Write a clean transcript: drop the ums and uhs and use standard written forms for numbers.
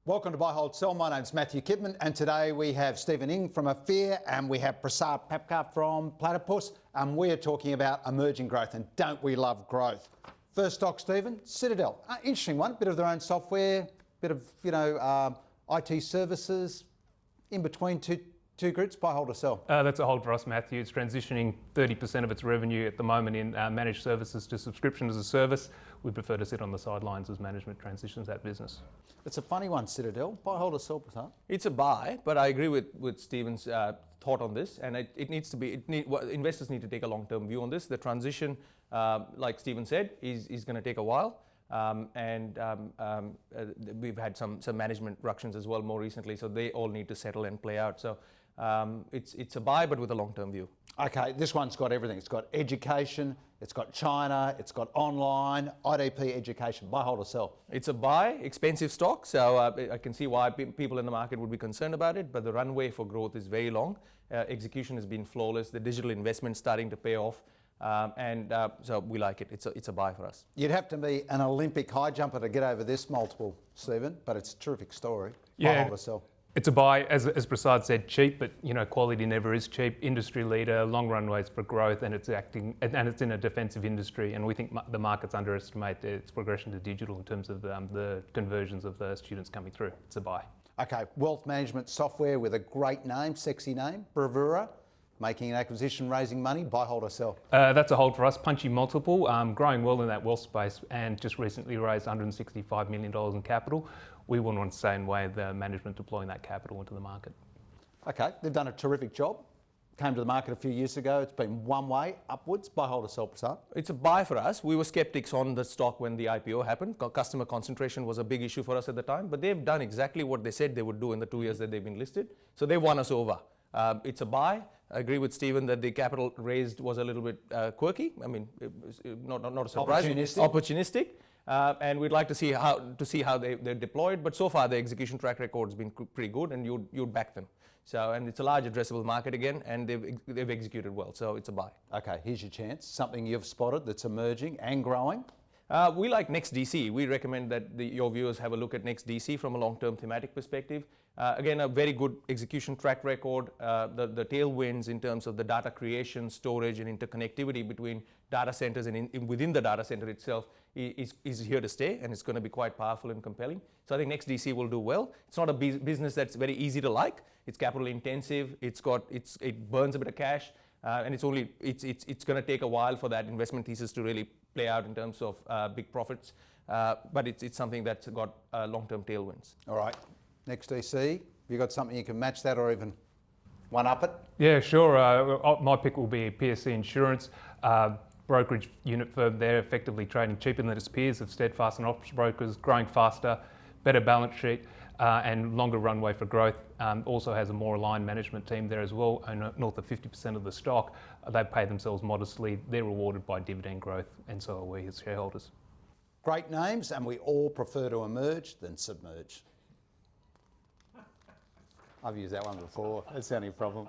Welcome to Buy, Hold, Sell. My name's Matthew Kidman, and today we have Steven Ng from Ophir and we have Prasad Patkar from Platypus, and we are talking about emerging growth, and don't we love growth? First stock, Steven, Citadel. Interesting one, bit of their own software, bit of, IT services, in between two groups. Buy, hold or sell? That's a hold for us, Matthew. It's transitioning 30% of its revenue at the moment in managed services to subscription as a service. We prefer to sit on the sidelines as management transitions that business. It's a funny one, Citadel. Buy, hold or sell, Prasad? It's a buy, but I agree with Stephen's thought on this, and it needs to be. Investors need to take a long-term view on this. The transition, like Stephen said, is going to take a while, we've had some management ructions as well more recently, so they all need to settle and play out. So it's a buy, but with a long-term view. Okay, this one's got everything. It's got education, it's got China, it's got online, IDP Education. Buy, hold or sell? It's a buy, expensive stock, so I can see why people in the market would be concerned about it, but the runway for growth is very long. Execution has been flawless, the digital investment starting to pay off, so we like it. It's a buy for us. You'd have to be an Olympic high jumper to get over this multiple, Stephen, but it's a terrific story. Buy, hold or sell? It's a buy, as Prasad said, cheap, but quality never is cheap. Industry leader, long runways for growth, and it's in a defensive industry. And we think the markets underestimate its progression to digital in terms of the conversions of the students coming through. It's a buy. Okay, wealth management software with a great name, sexy name, Bravura, making an acquisition, raising money. Buy, hold or sell? That's a hold for us. Punchy multiple, growing well in that wealth space, and just recently raised $165 million in capital. We wouldn't want to stay in way of the management deploying that capital into the market. Okay, they've done a terrific job. Came to the market a few years ago. It's been one way upwards. Buy, hold or sell, Prasad? It's a buy for us. We were skeptics on the stock when the IPO happened. Customer concentration was a big issue for us at the time, but they've done exactly what they said they would do in the 2 years that they've been listed. So they won us over. It's a buy. I agree with Stephen that the capital raised was a little bit quirky. I mean, it was not a surprise. Opportunistic. And we'd like to see how they're deployed. But so far, the execution track record has been pretty good, and you'd back them. So, and it's a large addressable market again, and they've executed well. So it's a buy. Okay, here's your chance. Something you've spotted that's emerging and growing. We like NextDC. We recommend that your viewers have a look at NextDC from a long-term thematic perspective. Again, a very good execution track record. The tailwinds in terms of the data creation, storage, and interconnectivity between data centers and within the data center itself is here to stay, and it's going to be quite powerful and compelling. So I think NextDC will do well. It's not a business that's very easy to like. It's capital intensive. It burns a bit of cash, and it's going to take a while for that investment thesis to really play out in terms of big profits. But it's something that's got long-term tailwinds. All right. NextDC, have you got something you can match that or even one-up it? Yeah, sure. My pick will be PSC Insurance, brokerage unit firm. They're effectively trading cheaper than its peers of steadfast and ops brokers, growing faster, better balance sheet, and longer runway for growth. Also has a more aligned management team there as well, and north of 50% of the stock. They pay themselves modestly. They're rewarded by dividend growth, and so are we as shareholders. Great names, and we all prefer to emerge than submerge. I've used that one before. That's the only problem.